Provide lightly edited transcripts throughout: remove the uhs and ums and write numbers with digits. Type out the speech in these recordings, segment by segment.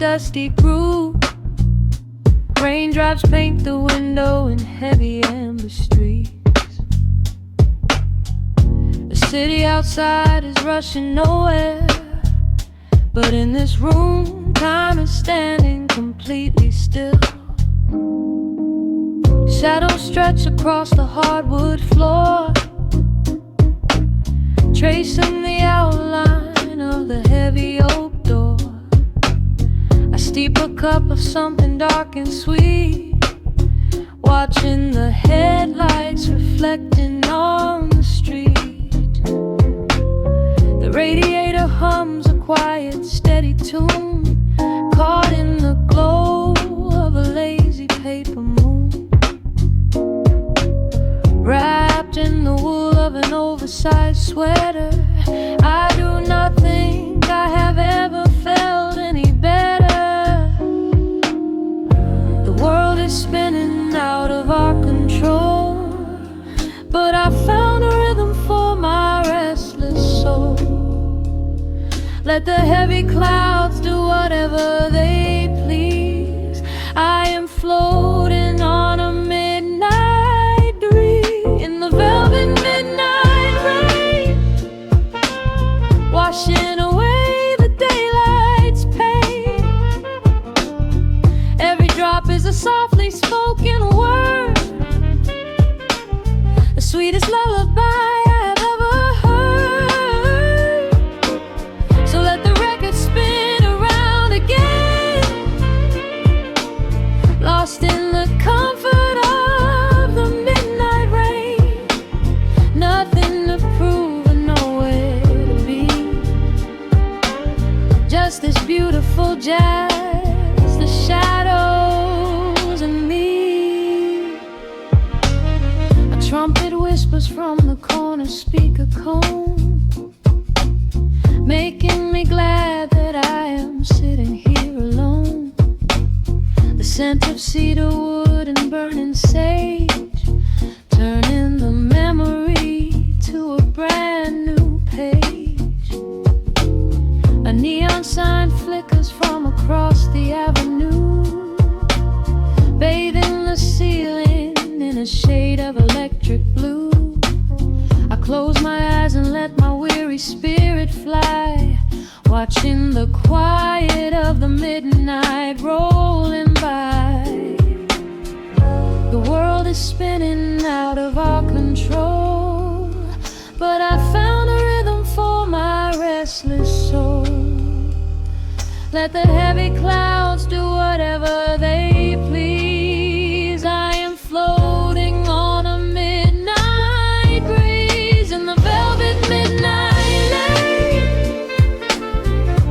dusty groove. Raindrops paint the window in heavy amber streaks. The city outside is rushing nowhere, but in this room, time is standing completely still. Shadows stretch across the hardwood floor, tracing the outline of the heavy oak door. I steep a cup of something dark and sweet, watching the headlights reflecting on the street. The radiator hums a quiet, steady tune, caught in the glow of a lazy paper moon. Wrapped in the wool of an oversized sweater, I do not think I have ever felt any better. The world is spinning out of our control, but I found a rhythm for my restless soul. Let the heavy clouds do whatever they please. I am floating on a midnight breeze in the velvet midnight rain, washing away the daylight's pain. Every drop is a softly spoken word, the sweetest lullaby I have ever heard. So let the record spin around again, lost in the comfort of the midnight rain. Nothing to prove and nowhere to be, just this beautiful jazz, the shadows and me. A trumpet whispers from the corner speaker cone, making me glad that I am sitting here alone. The scent of cedar wood and burning sage, turning the memory to a brand new page. A neon sign flickers from across the avenue, bathing the ceiling in a shade of electric blue. I close my eyes and let my weary spirit fly, watching the quiet of the midnight rolling by. The world is spinning out of our control, but I found a rhythm for my restless soul. Let the heavy clouds do whatever they please. I am floating on a midnight breeze in the velvet midnight lane,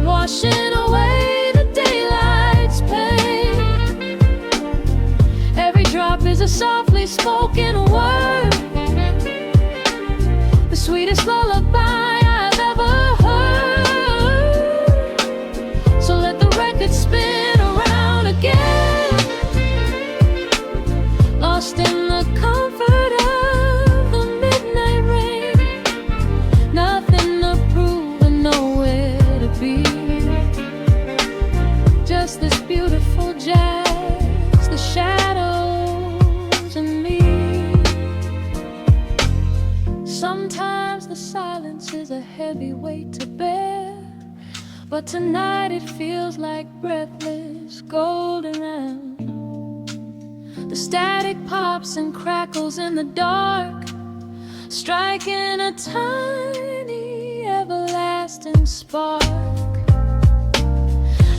washing away the daylight's pain. Every drop is a softly spoken word, the sweetest lullaby I've ever heard. So let the record spin around again, lost in the comfort of the midnight rain. Nothing to prove and nowhere to be, just this beautiful jazz, the shadows and me. Sometimes the silence is a heavy weight to bear, but tonight it feels like breathless golden round. The static pops and crackles in the dark, striking a tiny everlasting spark.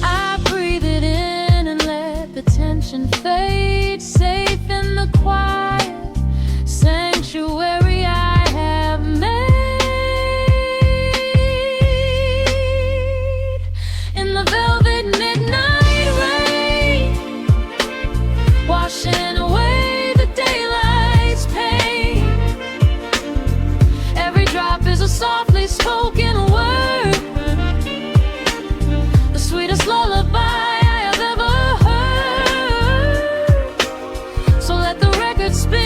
I breathe it in and let the tension fade, safe in the quiet sanctuary I have made. In the velvet midnight rain, washing away the daylight's pain. Every drop is a softly spoken word, the sweetest lullaby I have ever heard. So let the record spin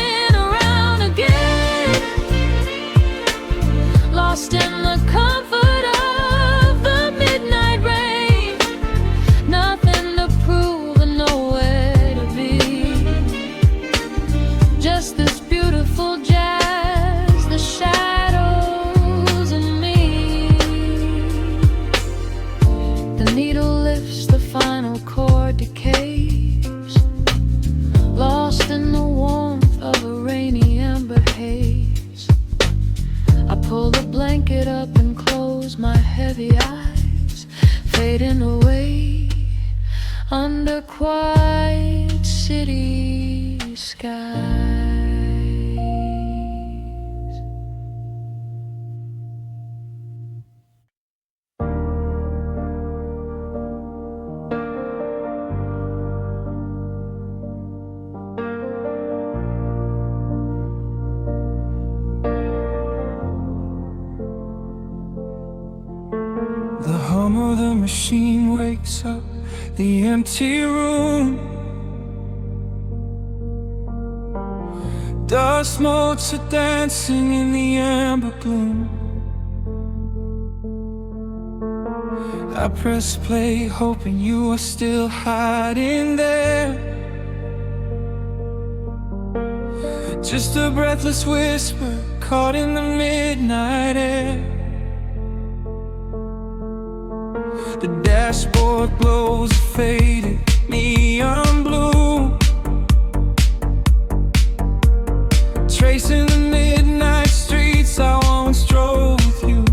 blanket up and close my heavy eyes, fading away under quiet city skies. The hum of the machine wakes up the empty room. Dust motes are dancing in the amber gloom. I press play, hoping you are still hiding there. Just a breathless whisper caught in the midnight air. The dashboard glows a faded neon blue, tracing the midnight streets I once drove with you.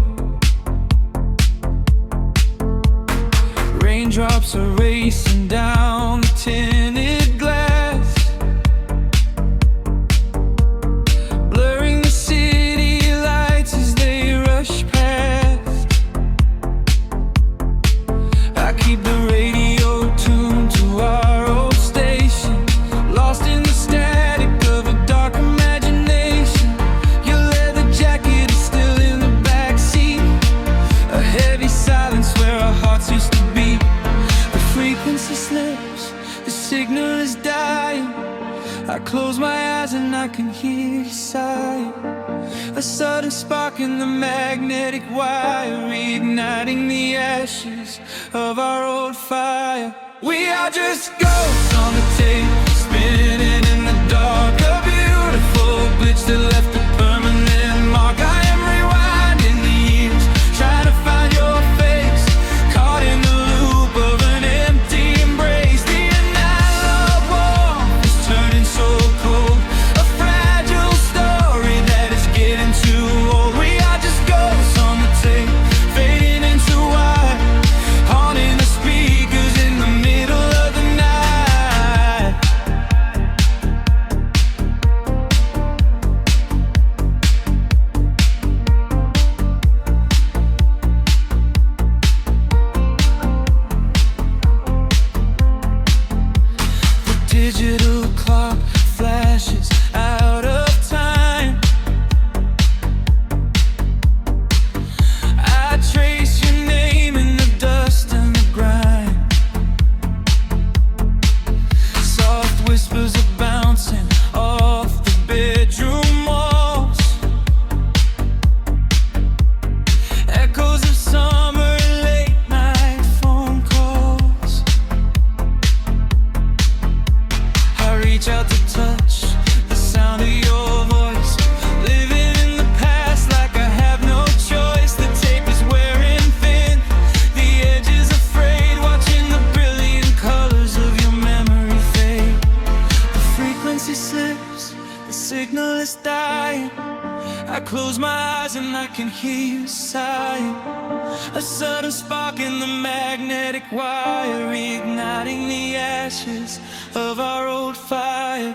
Raindrops are racing down the tinted glass, blurring the city lights as they rush past. I keep the radio tuned to our old station, lost in the static of a dark imagination. Your leather jacket is still in the backseat, a heavy silence where our hearts used to beat. The frequency slips, the signal is dying. I close my eyes and I can hear you sighing. A sudden spark in the magnetic wire, reigniting the ashes of our old fire. We are just ghosts on the tape, spinning in the dark. A beautiful glitch that left a permanent mark. I am rewinding the years, trying to find your face, caught in the loop of an empty embrace. The analog warmth is turning so cold, a fragile story that is getting too old. We are just ghosts on the tape, fading into white, haunting the speakers in the middle of the night. The digital clock flashes out of time. I trace your name in the dust and the grime. Soft whispers are bouncing off the bedroom walls, echoes of summer late night phone calls. I reach out to touch the sound of your voice, living in the past like I have no choice. The tape is wearing thin, the edge is afraid, watching the brilliant colors of your memory fade. The frequency slips, the signal is dying. I close my eyes and I can hear you sighing. A sudden spark in the magnetic wire, reigniting the ashes of our old fire.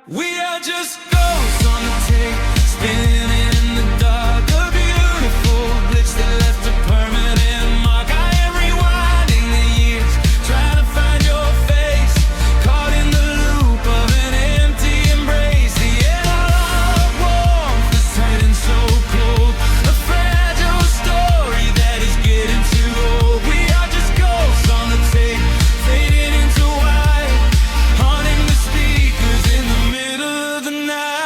We are just ghosts on the tape, spinning in the dark. A beautiful glitch that left a permanent mark. I am rewinding the years, trying to find your face, caught in the loop of an empty embrace. The analog warmth is turning so cold, a fragile story that is getting too old. We are just ghosts on the tape, fading into white, haunting the speakers in the middle of the night.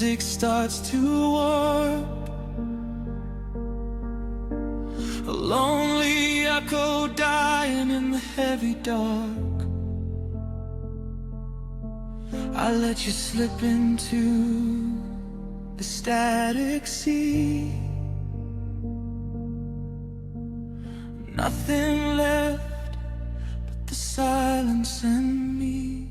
music starts to warp, a lonely echo dying in the heavy dark. I let you slip into the static sea. Nothing left but the silence and me.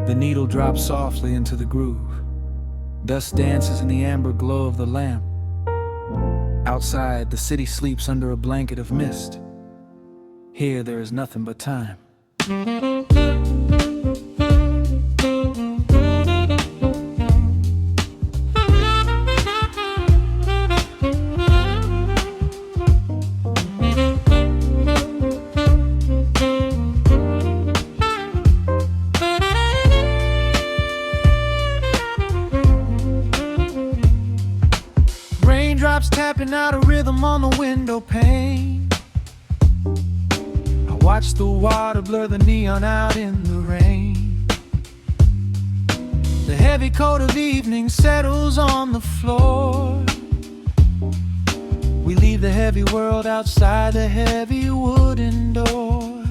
The needle drops softly into the groove. Dust dances in the amber glow of the lamp. Outside, the city sleeps under a blanket of mist. Here, there is nothing but time. Raindrops tapping out a rhythm on the window pane. I watch the water blur the neon out in the rain. The heavy coat of evening settles on the floor. We leave the heavy world outside the heavy wooden door.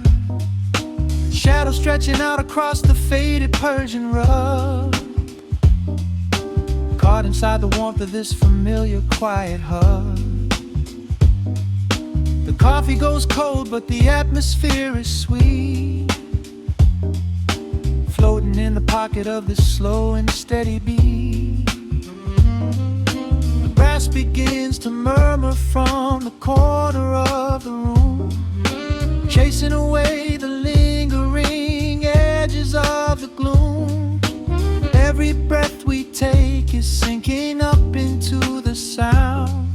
Shadows stretching out across the faded Persian rug, caught inside the warmth of this familiar quiet hug. The coffee goes cold, but the atmosphere is sweet, floating in the pocket of this slow and steady beat. The brass begins to murmur from the corner of the room, chasing away the lingering edges of the gloom. Every breath we take is sinking up into the sound,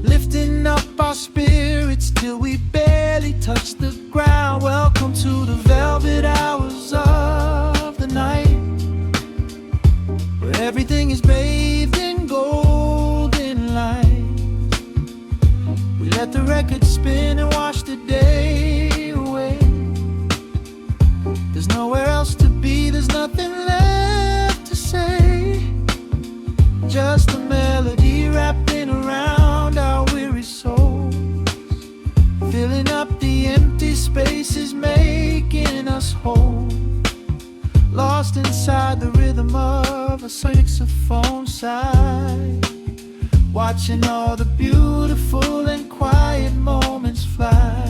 lifting up our spirits till we barely touch the ground. Welcome to the velvet hours of the night, where everything is bathed in golden light. We let the record spin and wash the day away. There's nowhere else to be, there's nothing left to say. Just a melody wrapping around our weary souls, filling up the empty spaces, making us whole. Lost inside the rhythm of a saxophone sigh, watching all the beautiful and quiet moments fly.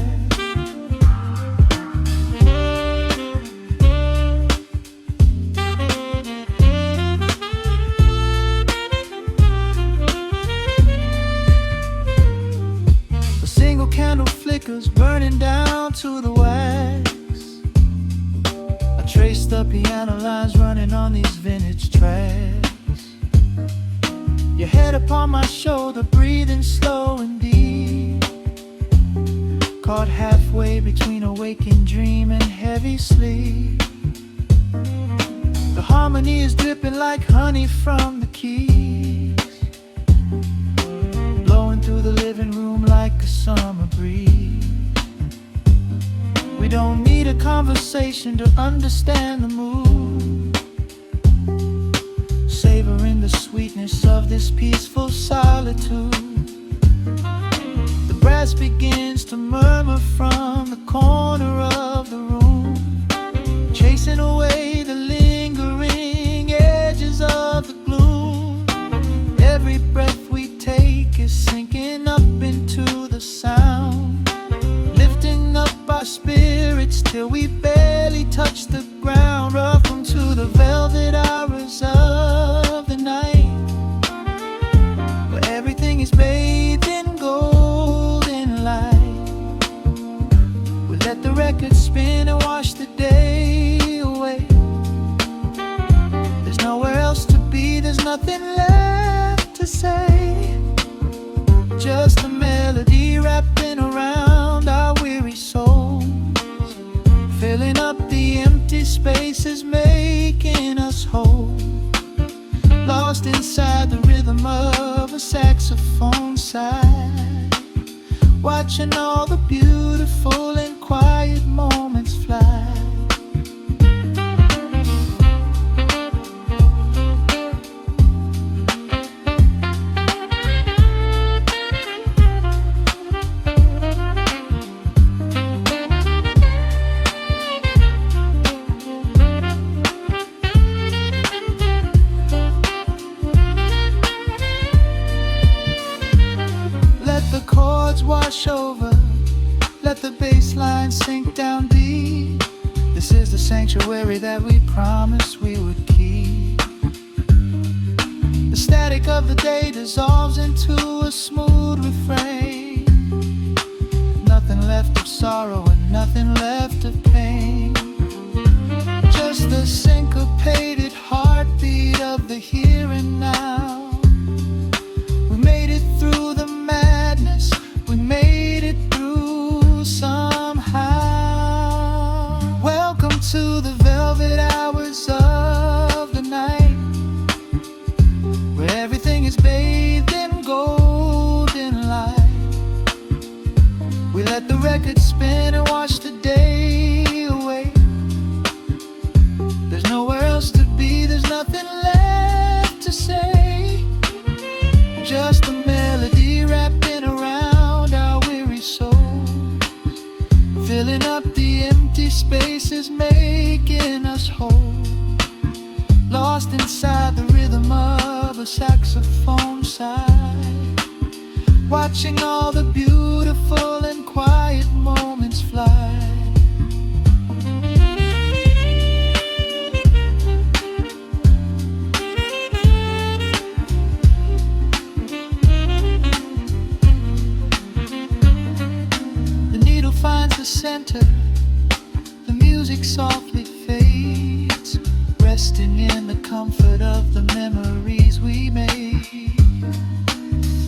Candle flickers burning down to the wax. I trace the piano lines running on these vintage tracks. Your head upon my shoulder, breathing slow and deep, caught halfway between a waking dream and heavy sleep. The harmony is dripping like honey from the keys, blowing through the living room like a summer breeze. We don't need a conversation to understand the mood, savoring the sweetness of this peaceful solitude. The brass begins to murmur from the corner of the room, chasing away the lingering edges of the gloom. Every breath we take is sinking up into the sound, lifting up our spirits till we barely touch the ground. Welcome to the velvet hours of the night, where everything is bathed in golden light. We let the record spin and wash the day away. There's nowhere else to be, there's nothing left to say. Just a melody wrapping around our weary souls, filling up the empty spaces, making us whole. Lost in the basslines sink down deep. This is the sanctuary that we promised we would keep. The static of the day dissolves into a smooth refrain. Nothing left of sorrow and nothing left of pain. Just the syncopated heartbeat of the here and now. We made it through the madness, we made it through somehow. Welcome to the velvet hours of the night, where everything is bathed in golden light. We let the record spin and watch the day away. There's nowhere else to be, there's nothing left to say. Just a melody wrapping around our weary souls, filling up the empty spaces, making us whole. Lost inside the rhythm of a saxophone sigh, watching all the beautiful and quiet moments fly. Finds the center, the music softly fades, resting in the comfort of the memories we made.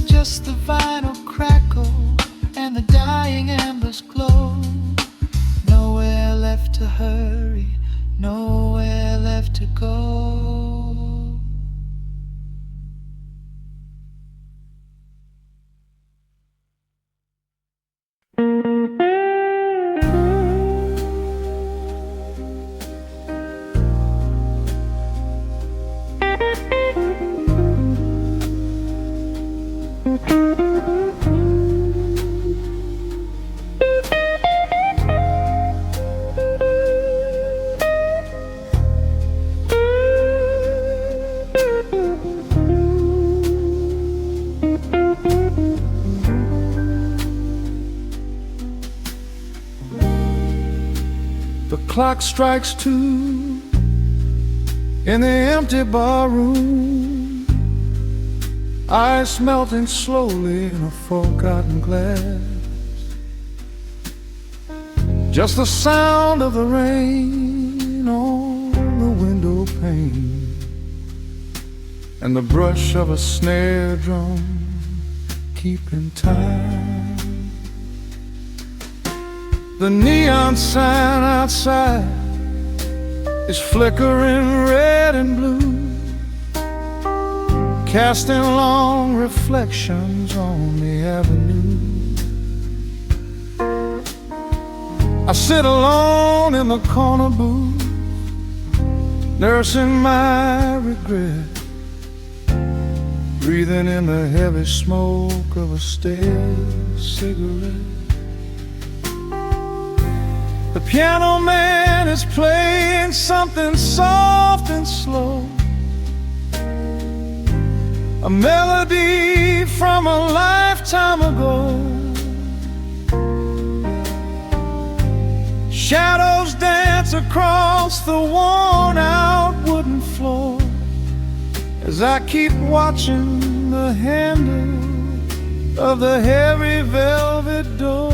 Just the vinyl crackle and the dying embers glow. Nowhere left to hurry, nowhere left to go. The clock strikes 2 in the empty bar room, ice melting slowly in a forgotten glass. Just the sound of the rain on the window pane, and the brush of a snare drum keeping time. The neon sign outside is flickering red and blue, casting long reflections on the avenue. I sit alone in the corner booth, nursing my regret, breathing in the heavy smoke of a stale cigarette. The piano man is playing something soft and slow, a melody from a lifetime ago. Shadows dance across the worn-out wooden floor as I keep watching the handle of the heavy velvet door.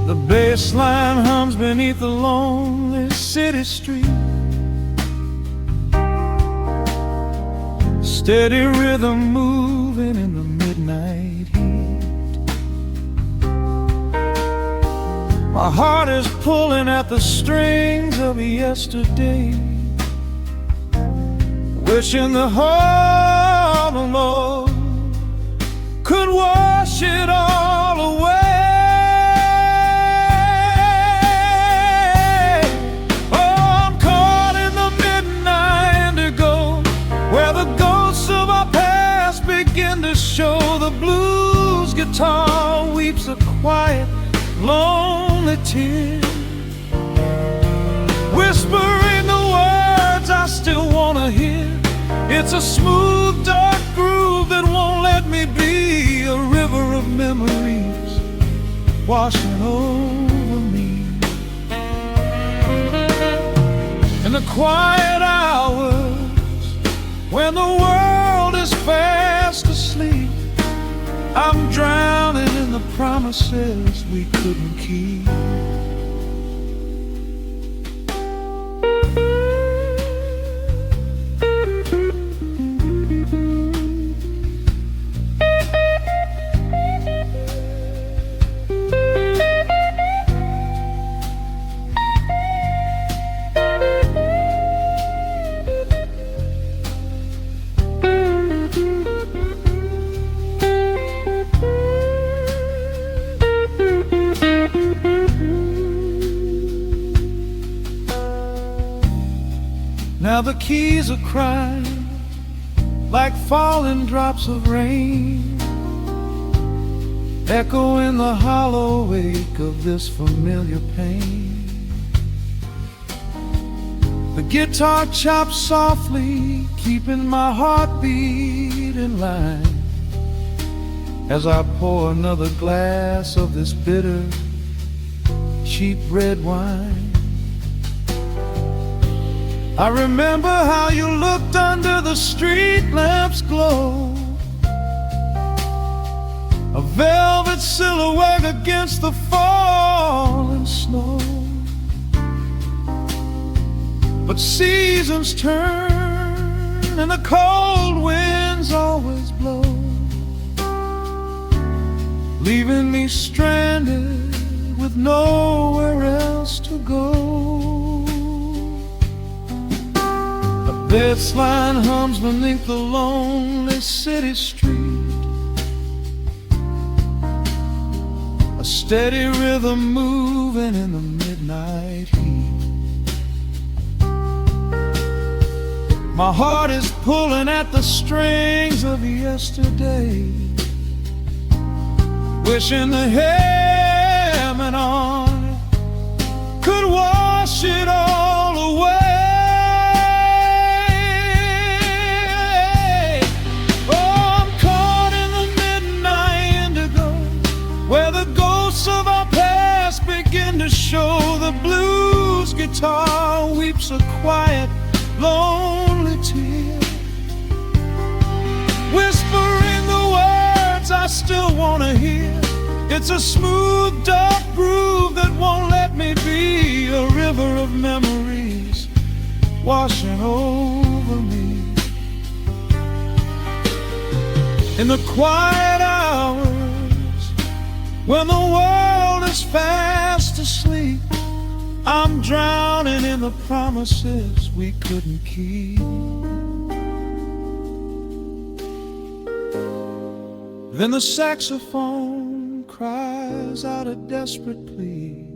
The bass line hums beneath the lonely city street, steady rhythm moving in the midnight heat. My heart is pulling at the strings of yesterday, wishing the heart alone could wash it all away. Show the blues guitar weeps a quiet, lonely tear, whispering the words I still wanna hear. It's a smooth, dark groove that won't let me be a river of memories washing over me. In the quiet hours when the world is fast asleep, I'm drowning in the promises we couldn't keep. Now the keys are crying like falling drops of rain, echo in the hollow wake of this familiar pain. The guitar chops softly, keeping my heartbeat in line, as I pour another glass of this bitter, cheap red wine. I remember how you looked under the street lamp's glow, a velvet silhouette against the falling snow. But seasons turn and the cold winds always blow, leaving me stranded with nowhere else to go. Bassline hums beneath the lonely city street, a steady rhythm moving in the midnight heat. My heart is pulling at the strings of yesterday, wishing the hammer on it could wash it all away. Of our past begin to show, the blues guitar weeps a quiet, lonely tear, whispering the words I still want to hear. It's a smooth, dark groove that won't let me be a river of memories washing over me. In the quiet hours when the world is fast asleep, I'm drowning in the promises we couldn't keep. Then the saxophone cries out a desperate plea,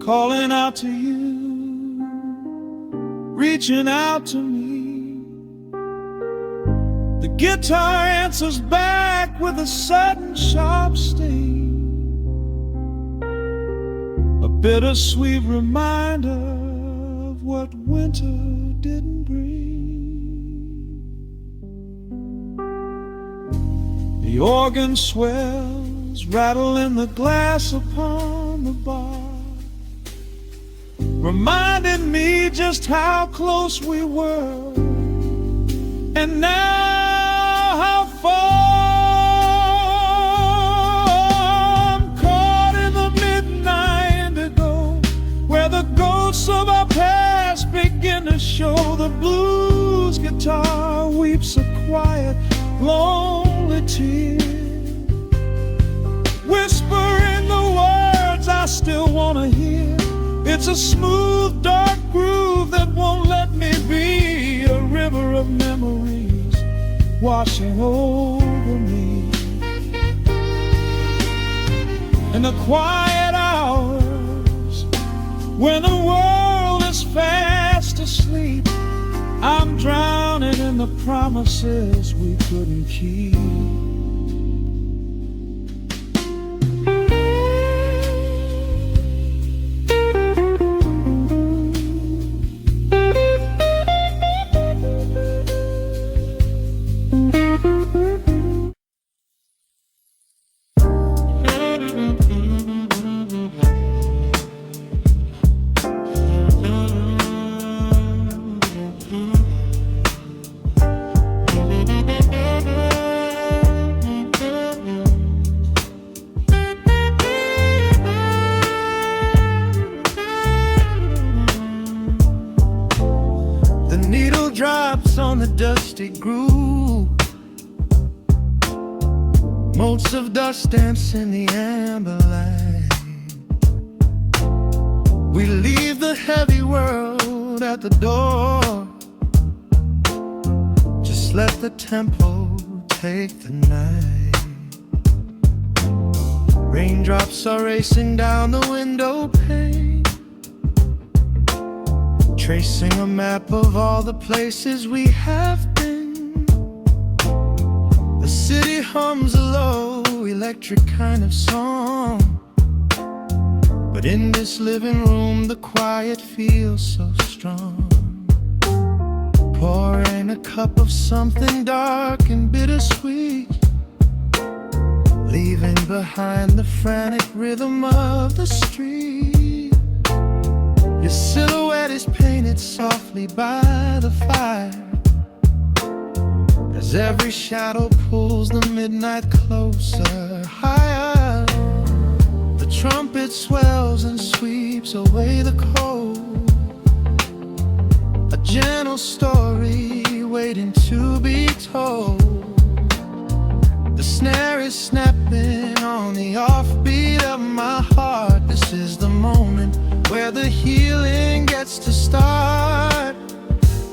calling out to you, reaching out to me. The guitar answers back with a sudden sharp sting, a bittersweet reminder of what winter didn't bring. The organ swells, rattling the glass upon the bar, reminding me just how close we were, and now how far. I'm caught in the midnight indigo, where the ghosts of our past begin to show. The blues guitar weeps a quiet, lonely tear, whispering the words I still want to hear. It's a smooth, dark groove that won't let me be a river of memories washing over me. In the quiet hours when the world is fast asleep, I'm drowning in the promises we couldn't keep. dusty groove. Motes of dust dance in the amber light. We leave the heavy world at the door. Just let the tempo take the night. Raindrops are racing down the window pane, tracing a map of all the places we have been. The city hums a low, electric kind of song, but in this living room the quiet feels so strong. Pouring a cup of something dark and bittersweet, leaving behind the frantic rhythm of the street. Your silhouette is painted softly by the fire, as every shadow pulls the midnight closer, higher. The trumpet swells and sweeps away the cold, a gentle story waiting to be told. The snare is snapping on the offbeat of my heart. This is the moment where the healing gets to start.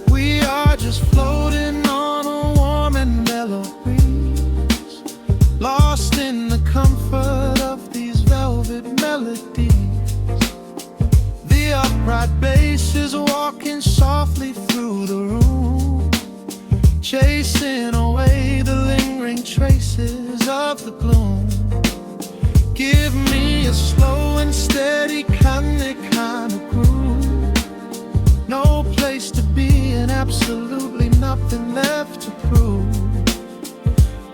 We are just floating on a warm and mellow breeze, lost in the comfort of these velvet melodies. The upright bass is walking softly through the room, chasing away the lingering traces of the gloom. Give me a slow and steady kind of groove. No place to be and absolutely nothing left to prove.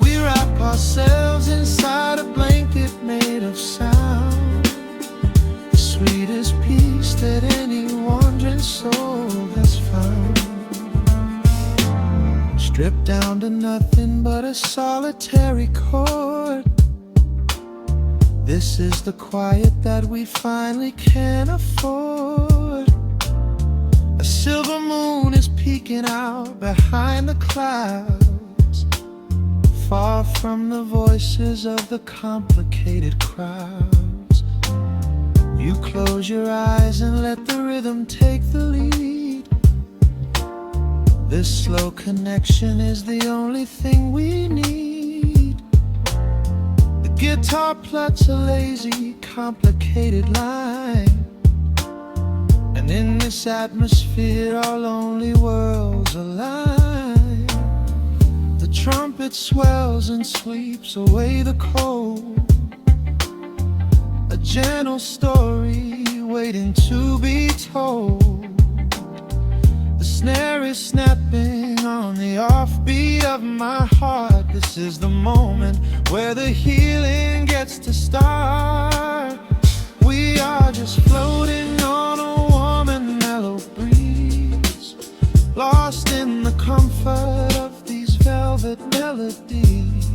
We wrap ourselves inside a blanket made of sound, the sweetest peace that any wandering soul has found. Stripped down to nothing but a solitary chord. This is the quiet that we finally can afford. A silver moon is peeking out behind the clouds, far from the voices of the complicated crowds. You close your eyes and let the rhythm take the lead. This slow connection is the only thing we need. The guitar plucks a lazy, complicated line, and in this atmosphere our lonely worlds align. The trumpet swells and sweeps away the cold, a gentle story waiting to be told. The snare is snapping on the offbeat of my heart. This is the moment where the healing gets to start. We are just floating on a warm and mellow breeze, lost in the comfort of these velvet melodies.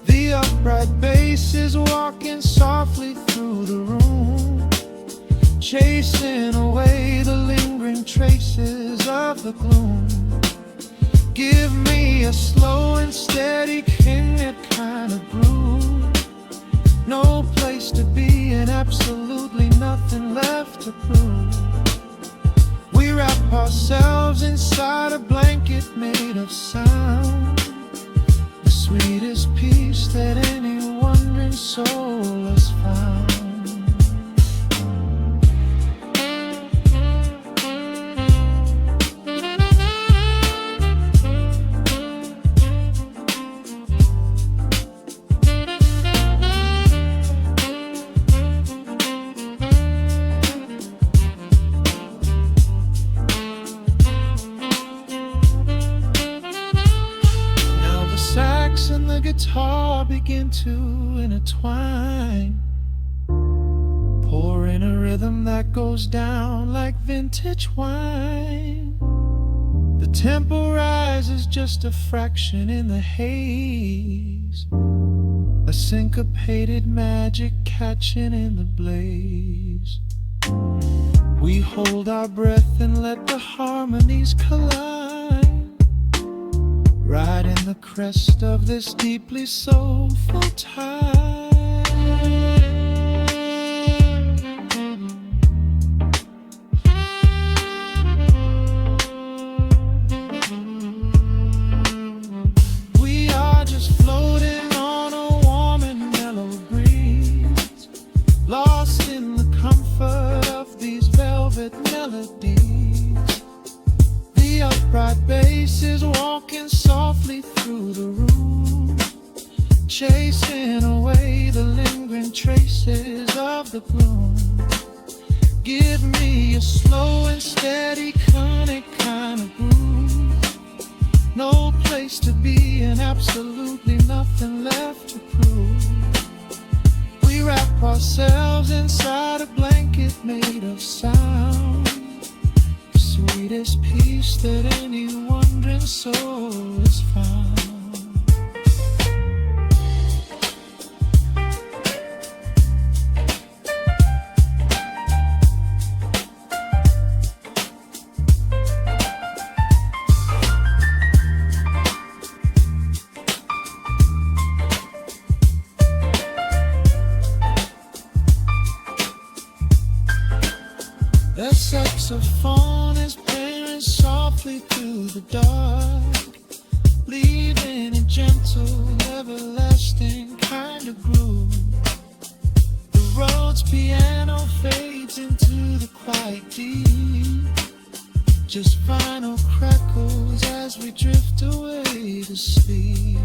The upright bass is walking softly through the room, chasing away the lingering traces of the gloom. Give me a slow and steady kind of groove. No place to be and absolutely nothing left to prove. We wrap ourselves inside a blanket made of sound, the sweetest peace that any wandering soul has found. And the guitar begin to intertwine, pouring a rhythm that goes down like vintage wine. The tempo rises just a fraction in the haze, a syncopated magic catching in the blaze. We hold our breath and let the harmonies collide, riding the crest of this deeply soulful tide. We are just floating on a warm and mellow breeze, lost in the comfort of these velvet melodies. The upright bass is walking softly through the room, chasing away the lingering traces of the gloom. Give me a slow and steady kind of groove. No place to be and absolutely nothing left to prove. We wrap ourselves inside a blanket made of sound, sweetest peace that any wandering soul has found. The saxophone is playing softly through the dark, leaving a gentle, everlasting kind of groove. The road's piano fades into the quiet deep, just vinyl crackles as we drift away to sleep.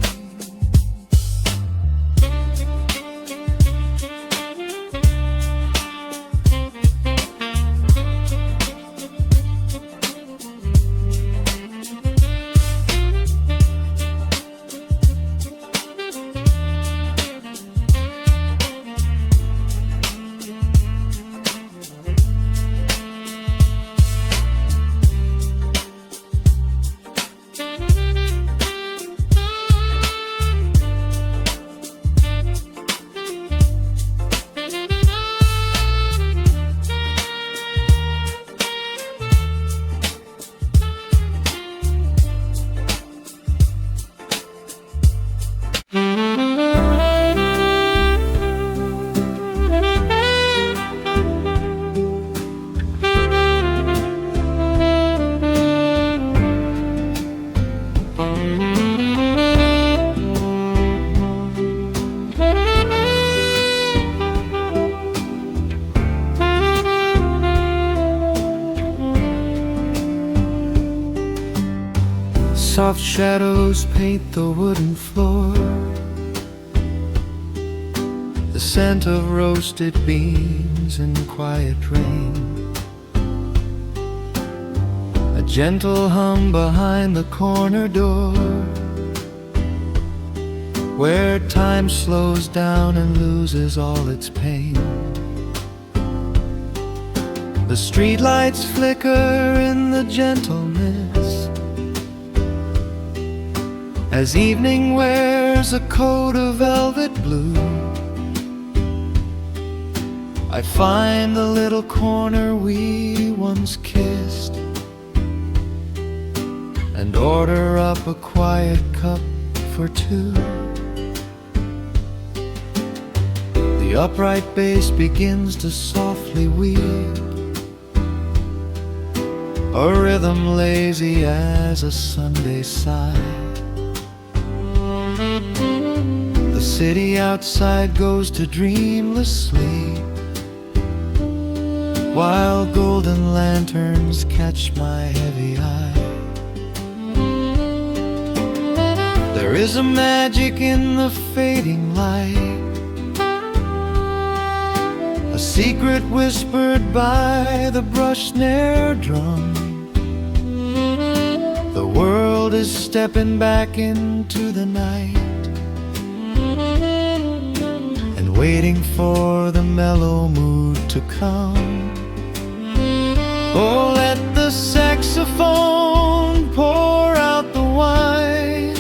Soft shadows paint the wooden floor, the scent of roasted beans and quiet rain, a gentle hum behind the corner door, where time slows down and loses all its pain. The streetlights flicker in the gentle mist as evening wears a coat of velvet blue. I find the little corner we once kissed and order up a quiet cup for two. The upright bass begins to softly weave, a rhythm lazy as a Sunday sigh. The city outside goes to dreamless sleep, while golden lanterns catch my heavy eye. There is a magic in the fading light, a secret whispered by the brush snare drum. The world is stepping back into the night and waiting for the mellow mood to come. Oh, let the saxophone pour out the wine,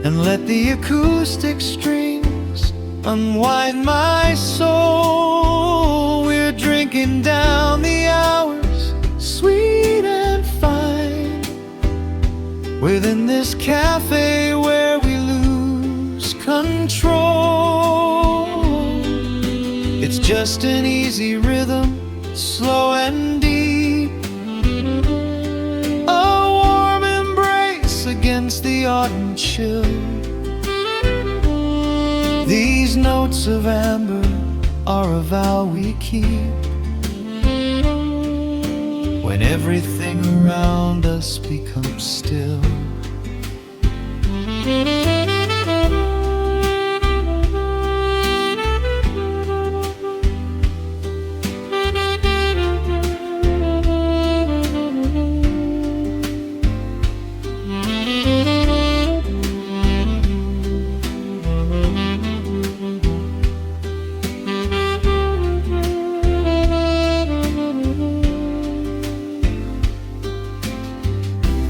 and let the acoustic strings unwind my soul. We're drinking down the hours, sweet and fine, Within this cafe where we lose control, it's just an easy rhythm, slow and deep. A warm embrace against the autumn chill. These notes of amber are a vow we keep. When everything around us becomes still.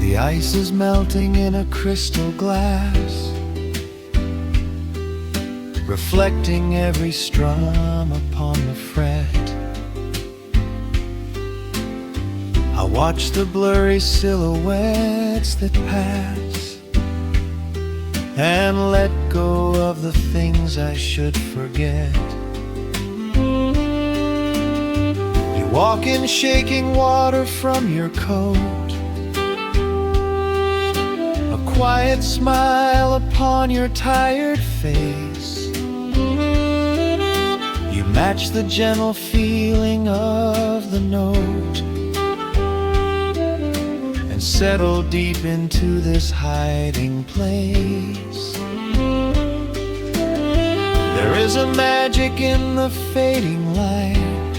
The ice is melting in a crystal glass, reflecting every strum upon the fret. I watch the blurry silhouettes that pass, and let go of the things I should forget. You walk in shaking water from your coat, quiet smile upon your tired face. You match the gentle feeling of the note and settle deep into this hiding place. There is a magic in the fading light,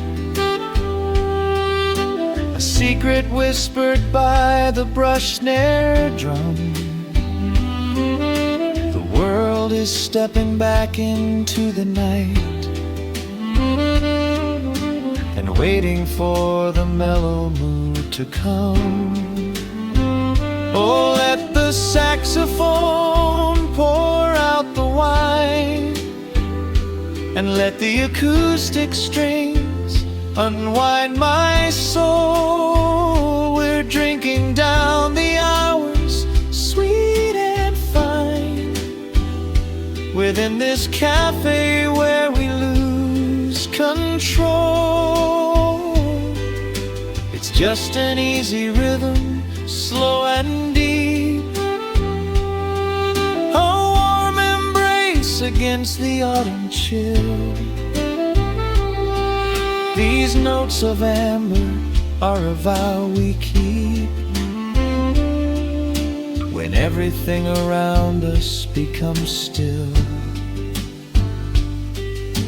a secret whispered by the brush snare drum. The world is stepping back into the night and waiting for the mellow mood to come. Oh, let the saxophone pour out the wine, and let the acoustic strings unwind my soul. We're drinking down the hours, sweet and fine, within this cafe where we lose control. It's just an easy rhythm, slow and deep. A warm embrace against the autumn chill. These notes of amber are a vow we keep. When everything around us becomes still,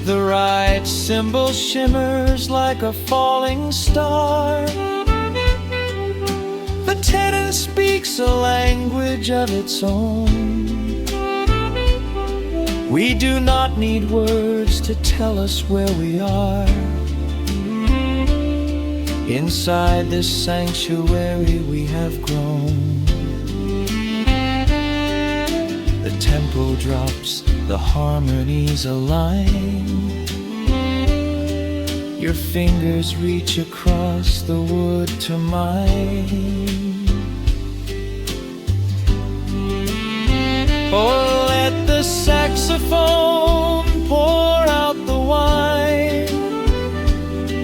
the right cymbal shimmers like a falling star. The tenor speaks a language of its own. We do not need words to tell us where we are. Inside this sanctuary we have grown. The tempo drops, the harmonies align. Your fingers reach across the wood to mine. Oh, let the saxophone pour out the wine,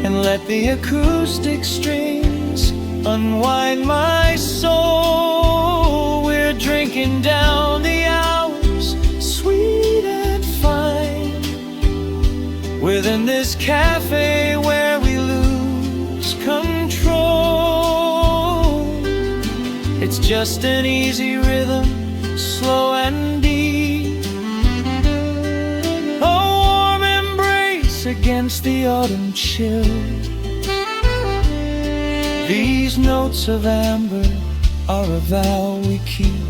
and let the acoustic strings unwind my soul. We're drinking down the hours, sweet and fine, within this cafe where we lose control. It's just an easy rhythm, slow and deep. A warm embrace against the autumn chill. These notes of amber are a vow we keep.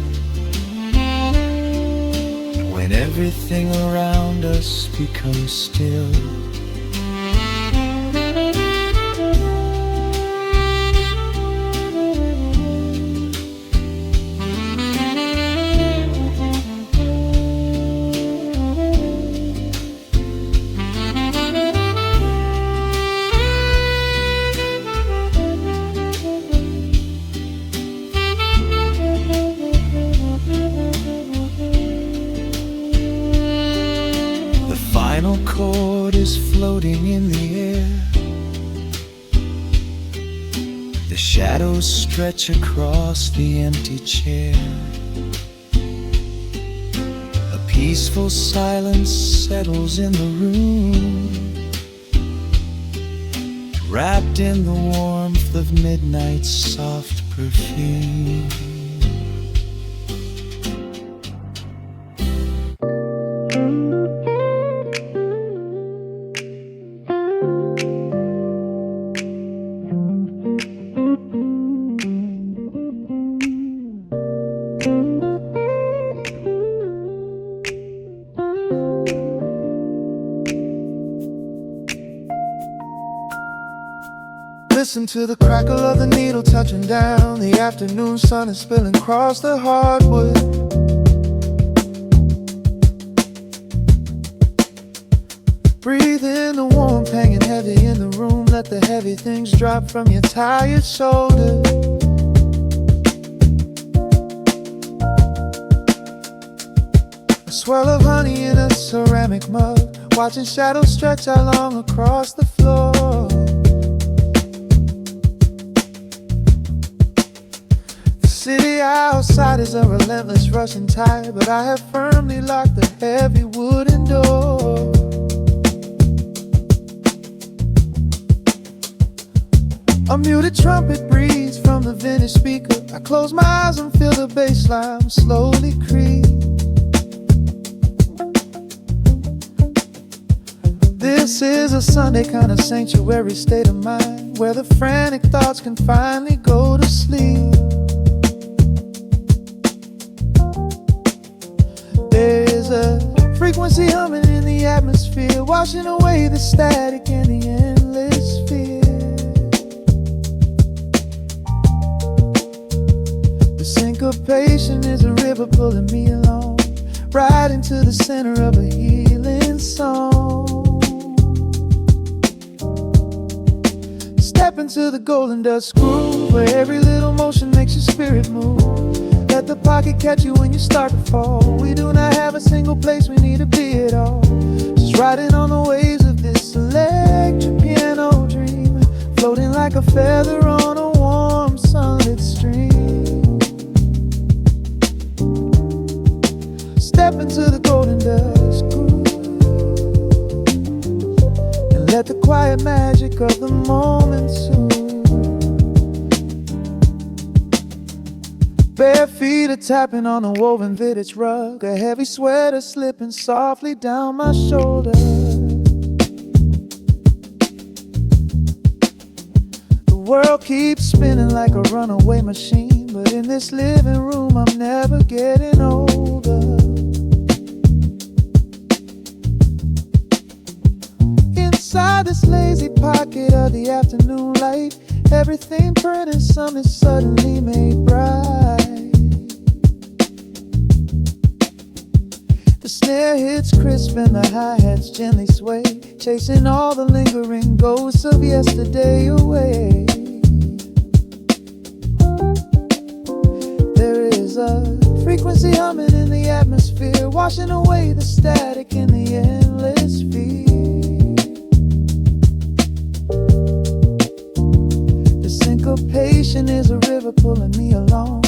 When everything around us becomes still. final chord is floating in the air. The shadows stretch across the empty chair. A peaceful silence settles in the room, wrapped in the warmth of midnight's soft perfume. Listen to the crackle of the needle touching down. The afternoon sun is spilling across the hardwood. Breathe in the warmth hanging heavy in the room. Let the heavy things drop from your tired shoulders. A swirl of honey in a ceramic mug, watching shadows stretch out long across the floor. The city outside is a relentless rushing tide, but I have firmly locked the heavy wooden door. A muted trumpet breathes from the vintage speaker. I close my eyes and feel the bassline slowly creep. This is a Sunday kind of sanctuary state of mind, where the frantic thoughts can finally go to sleep. There's a frequency humming in the atmosphere, washing away the static and the endless fear. The syncopation is a river pulling me along, right into the center of a healing song. Step into the golden dust groove, where every little motion makes your spirit move. Let the pocket catch you when you start to fall. We do not have a single place we need to be at all. Just riding on the waves of this electric piano dream, floating like a feather on a warm sunlit stream. Step into the golden dust groove, and let the quiet magic of the moment soothe. Bare feet are tapping on a woven vintage rug, a heavy sweater slipping softly down my shoulder. The world keeps spinning like a runaway machine, but in this living room I'm never getting older. Inside this lazy pocket of the afternoon light, everything burning, some is suddenly made bright. The snare hits crisp and the hi-hats gently sway, chasing all the lingering ghosts of yesterday away. There is a frequency humming in the atmosphere, washing away the static and the endless fear. Syncopation is a river pulling me along,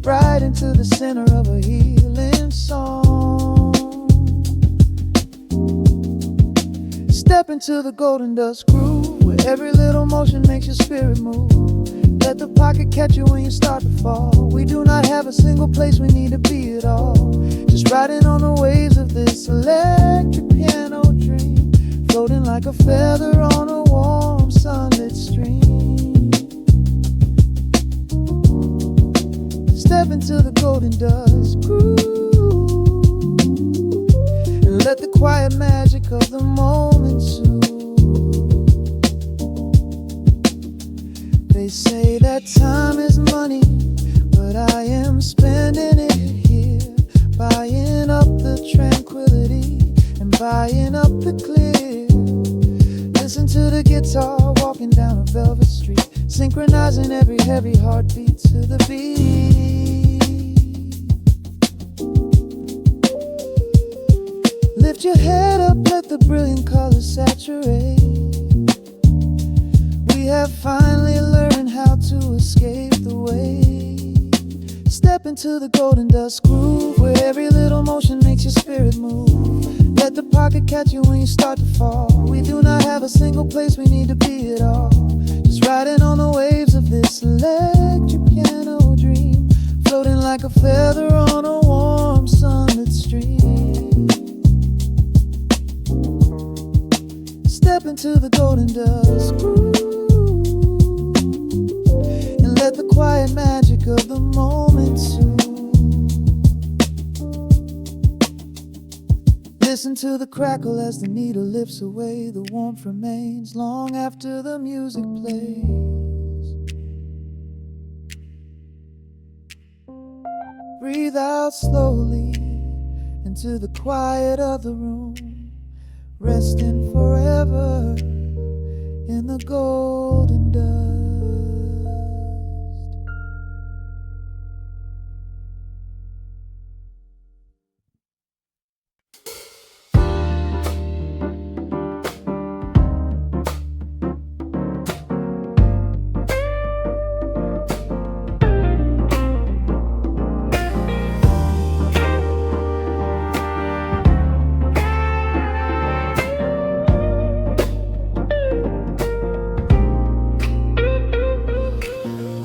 right into the center of a healing song. Step into the golden dust groove, where every little motion makes your spirit move. Let the pocket catch you when you start to fall. We do not have a single place we need to be at all. Just riding on the waves of this electric piano dream, floating like a feather on a warm sunlit stream. Step into the golden dust groove, and let the quiet magic of the moment soothe. They say that time is money, but I am spending it here, buying up the tranquility and buying up the clear. Listen to the guitar walking down a velvet street, synchronizing every heavy heartbeat to the beat. Lift your head up, let the brilliant colors saturate. We have finally learned how to escape the weight. Step into the golden dust groove, where every little motion makes your spirit move. Let the pocket catch you when you start to fall. We do not have a single place we need to be at all. Just riding on the waves of this electric piano dream, floating like a feather on a warm sunlit stream. Step into the golden dust groove and let the quiet magic of the moment soothe. Listen to the crackle as the needle lifts away. The warmth remains long after the music plays. Breathe out slowly into the quiet of the room, resting forever in the golden dust.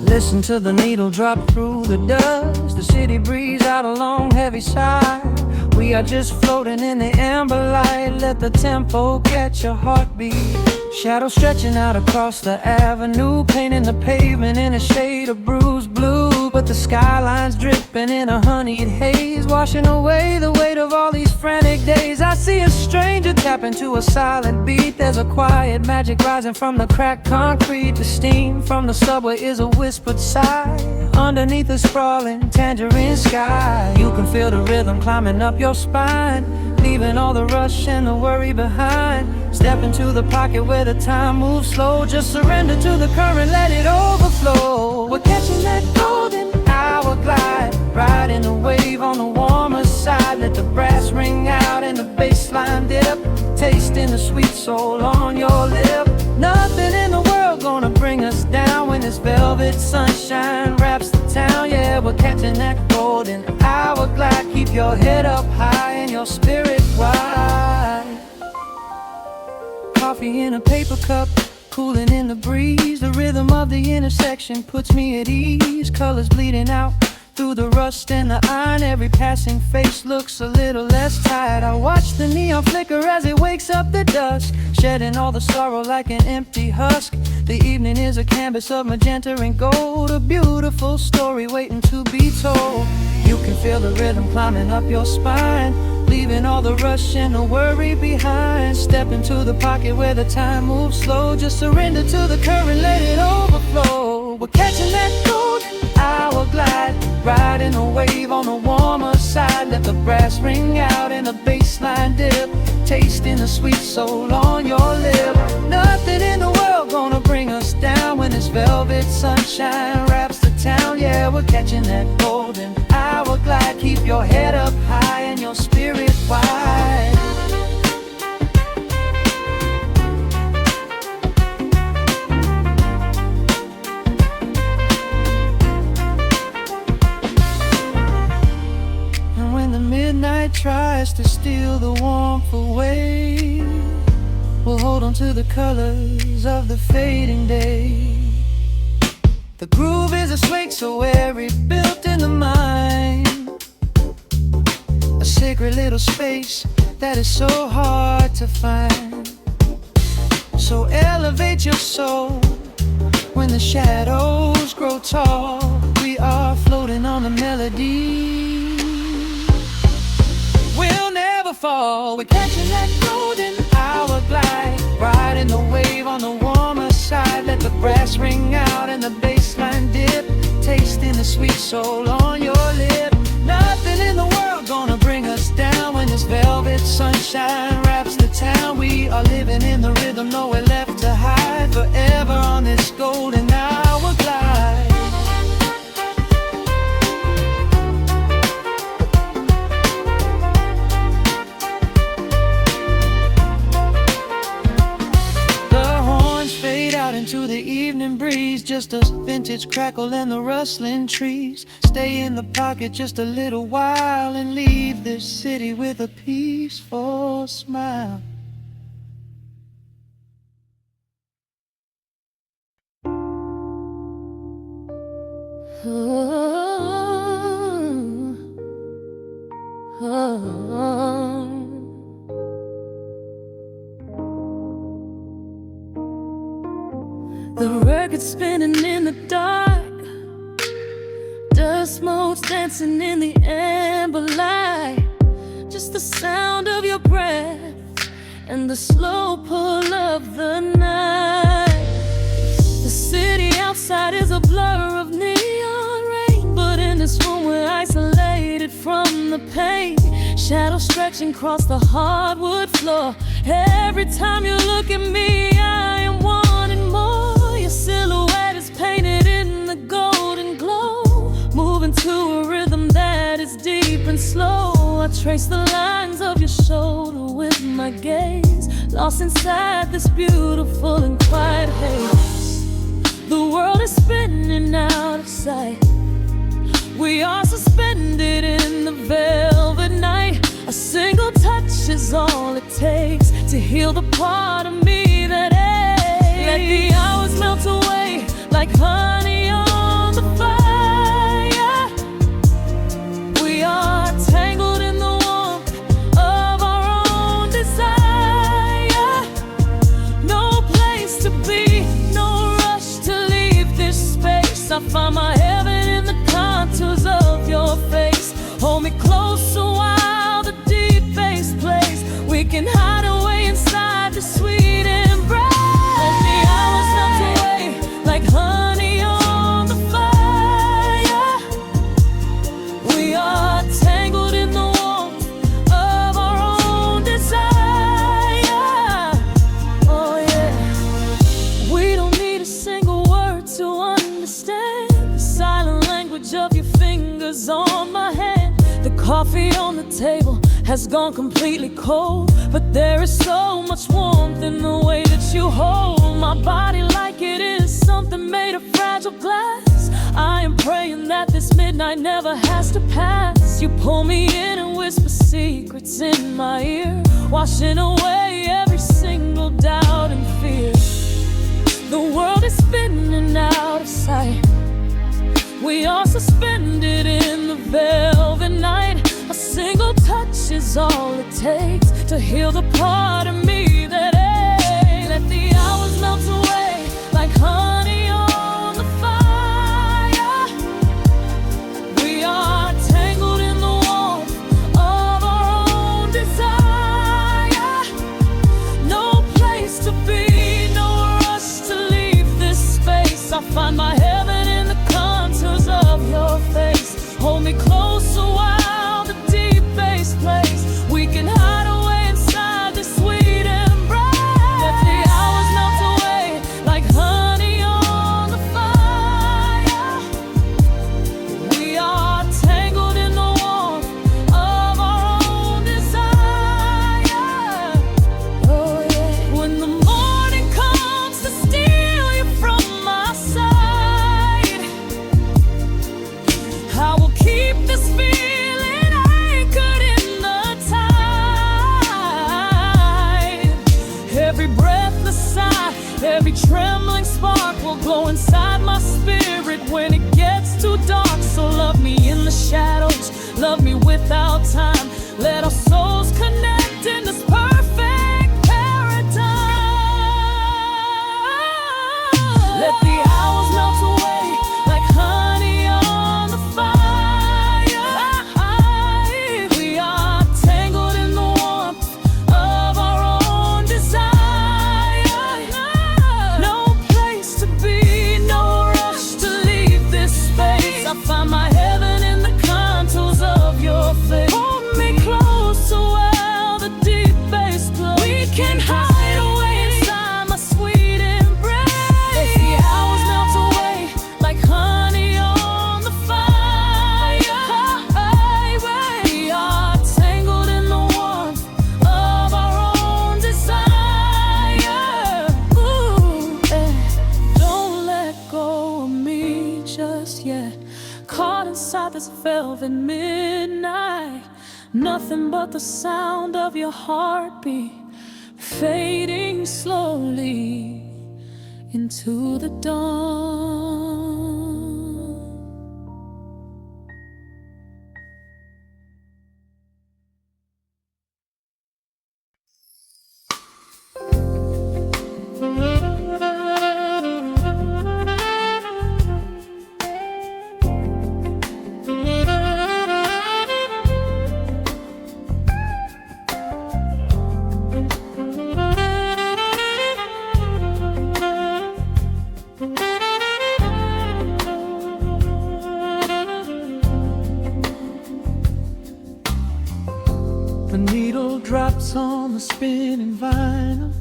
Listen to the needle drop through the dust. The city breeze out a long heavy sigh. We are just floating in the amber light. Let the tempo catch your heartbeat. Shadows stretching out across the avenue, painting the pavement in a shade of bruised blue. But the skyline's dripping in a honeyed haze, washing away the weight of all these frantic days. I see a stranger tap into a silent beat. There's a quiet magic rising from the cracked concrete. The steam from the subway is a whispered sigh underneath the sprawling tangerine sky. You can feel the rhythm climbing up your spine, leaving all the rush and the worry behind. Step into the pocket where the time moves slow. Just surrender to the current, let it overflow. We're catching that golden hour glide, riding the wave on the warmer side. Let the brass ring out and the bassline dip, tasting the sweet soul on your lip. Nothing in the world gonna bring us down when this velvet sunshine wraps the town. Yeah, we're catching that golden hour glide. Keep your head up high and your spirit wide. Coffee in a paper cup, cooling in the breeze. The rhythm of the intersection puts me at ease. Colors bleeding out through the rust and the iron. Every passing face looks a little less tired. I watch the neon flicker as it wakes up the dusk, shedding all the sorrow like an empty husk. The evening is a canvas of magenta and gold, a beautiful story waiting to be told. You can feel the rhythm climbing up your spine, leaving all the rush and the worry behind. Step into the pocket where the time moves slow. Just surrender to the current, let it overflow. We're catching that golden hour glide, riding a wave on the warmer side. Let the brass ring out and the bassline dip, tasting the sweet soul on your lip. Nothing in the world gonna bring us down when this velvet sunshine wraps the town. Yeah, we're catching that golden hour glide. Keep your head up high and your spirit wide. And when the midnight tries to steal the warmth away, we'll hold on to the colors of the fading day. The groove is a swing so airy, built in the mind, a sacred little space that is so hard to find. So elevate your soul when the shadows grow tall. We are floating on the melody, we'll never fall. We're catching that golden hour glide, riding the wave on the warmer side. Let the brass ring out and the bassline dip, tasting the sweet soul on your lip. Nothing in the world gonna bring us down when this velvet sunshine wraps the town. We are living in the rhythm, nowhere left to hide, forever on this golden hour glide. just a vintage crackle and the rustling trees. Stay in the pocket just a little while and leave this city with a peaceful smile. The record's spinning in the dark, dust motes dancing in the amber light. Just the sound of your breath and the slow pull of the night. The city outside is a blur of neon rain, but in this room we're isolated from the pain. Shadows stretching across the hardwood floor. Every time you look at me, I am wanting more. Your silhouette is painted in the golden glow, moving to a rhythm that is deep and slow. I trace the lines of your shoulder with my gaze, lost inside this beautiful and quiet haze. The world is spinning out of sight. We are suspended in the velvet night. A single touch is all it takes to heal the part of me that aches. Let the hours melt away like honey on the fire. We are tangled in the warmth of our own desire. No place to be, no rush to leave this space. I find my heaven in the contours of your face. Hold me close a while the deep bass plays. We can hide away inside the sweet embrace. Let the hours melt away like honey on the fire. We are tangled in the warmth of our own desire. Oh yeah. We don't need a single word to understand the silent language of your fingers on my hand. The coffee on the table has gone completely cold, but there is so much warmth in the way that you hold my body like it is something made of fragile glass. I am praying that this midnight never has to pass. You pull me in and whisper secrets in my ear, washing away every single doubt and fear. The world is spinning out of sight. We are suspended in the velvet night. A single touch is all it takes to heal the part of me that aches. Let the hours melt away like honey on the fire. We are tangled in the warmth of our own desire. No place to be, no rush to leave this space. I find my heaven in the contours of your face. Hold me close a while the deep bass plays. We can hide away inside this sweet embrace. Let the hours melt away like honey on the fire. We are tangled in the warmth of our own desire. Oh yeah. When the morning comes to steal you from my side, I will keep this feeling anchored in the tide. Every breathless sigh, every trembling spark will glow inside my spirit when it gets too dark. So love me in the shadows, love me without time. Let our souls connect in this perfect paradise. Let the hours melt away like honey on the fire. We are tangled in the warmth of our own desire. No place to be, no rush to leave this space. I find my heaven in the contours of your face. Hold me close a while velvet midnight. Nothing but the sound of your heartbeat fading slowly into the dawn. The needle drops on the spinning vinyl.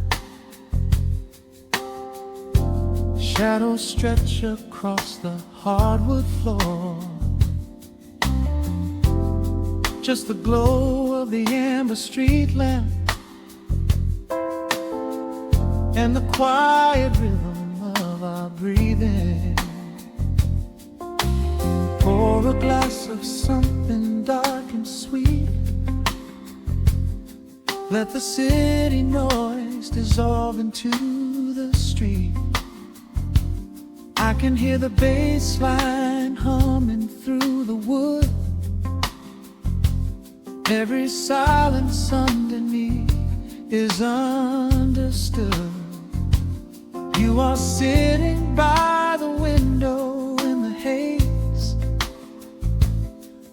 Shadows stretch across the hardwood floor. Just the glow of the amber street lamp and the quiet rhythm of our breathing. Pour a glass of something dark and sweet. Let the city noise dissolve into the street. I can hear the bass line humming through the wood. Every silence underneath is understood. You are sitting by the window in the haze,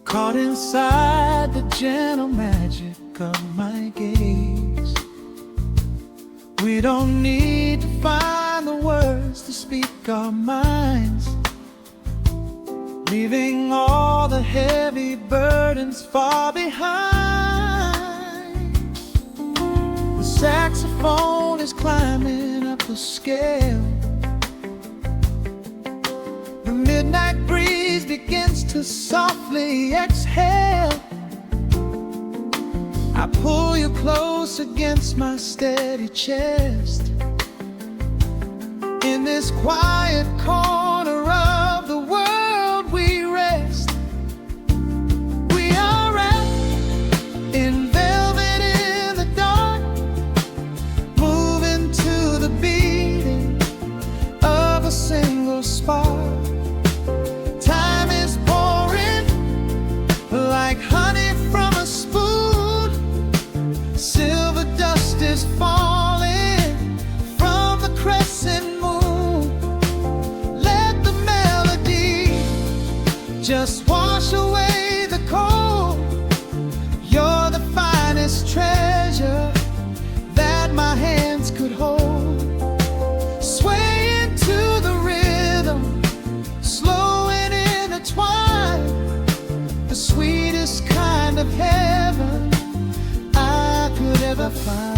caught inside the gentle magic of my gaze. We don't need to find the words to speak our minds, leaving all the heavy burdens far behind. The saxophone is climbing up the scale. The midnight breeze begins to softly exhale. I pull you close against my steady chest. In this quiet corner of the world we rest. We are wrapped in velvet in the dark, moving to the beating of a single spark. Time is pouring like honey from a spoon. Silver dust is falling from the crescent moon. Let the melody just wash away the cold. You're the finest treasure that my hands could hold. Swaying to the rhythm, slow and intertwined. The sweetest kind of heaven I could ever find.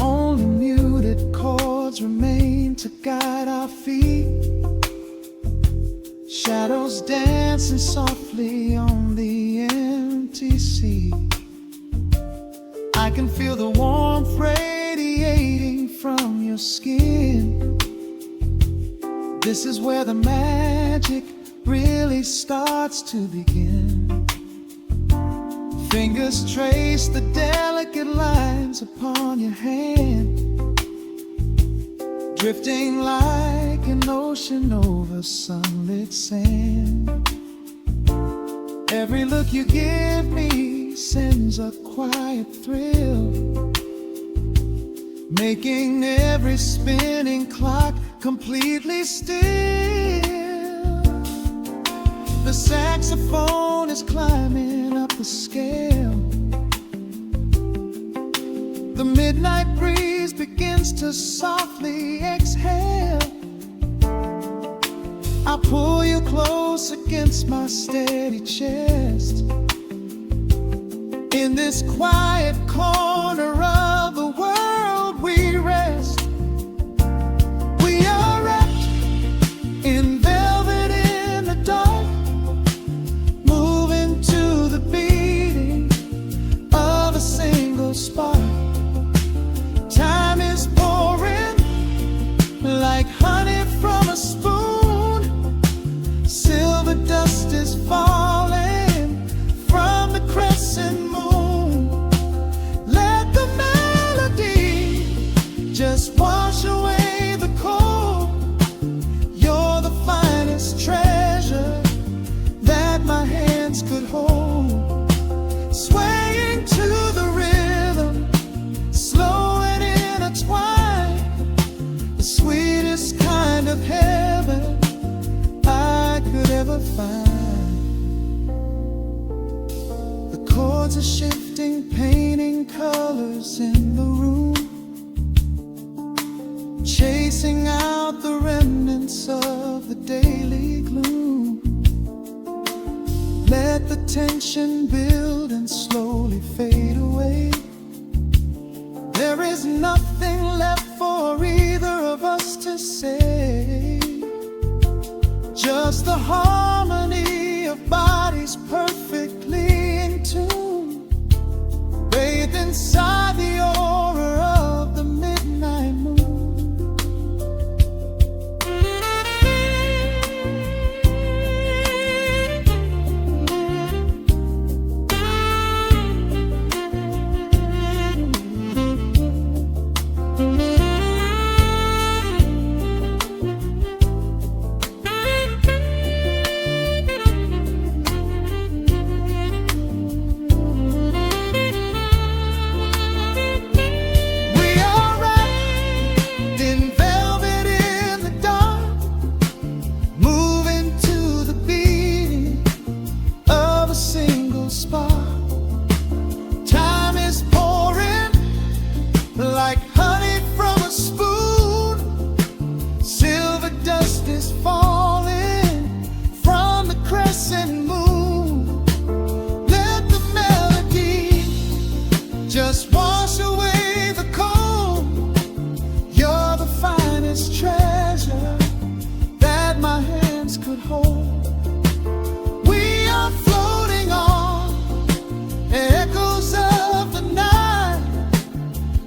Only muted chords remain to guide our feet. Shadows dancing softly on the empty sea. I can feel the warmth radiating from your skin. This is where the magic really starts to begin. Fingers trace the delicate lines upon your hand, drifting like an ocean over sunlit sand. Every look you give me sends a quiet thrill, making every spinning clock completely still. The saxophone is climbing up the scale. The midnight breeze begins to softly exhale. I pull you close against my steady chest. In this quiet corner of the world we rest. We are wrapped in velvet in the dark, moving just wash away the cold. You're the finest treasure that my hands could hold. Swaying to the rhythm, slow and intertwined, the sweetest kind of heaven I could ever find. The chords are shifting, painting colors in the room, chasing out the remnants of the daily gloom. Let the tension build and slowly fade away. There is nothing left for either of us to say, just the harmony of bodies perfectly in tune, bathed inside the aura of the midnight moon. Like honey from a spoon, silver dust is falling from the crescent moon. Let the melody just wash away the cold. You're the finest treasure that my hands could hold. We are floating on echoes of the night.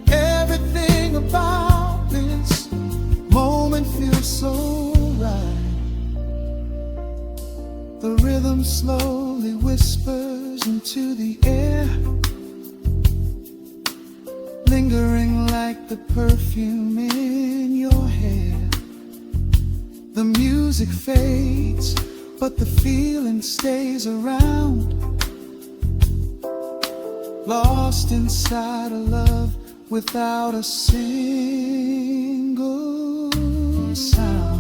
Everything about this moment feels so right. The rhythm slowly whispers into the air, lingering like the perfume in your hair. The music fades, but the feeling stays around, lost inside a love without a single sound.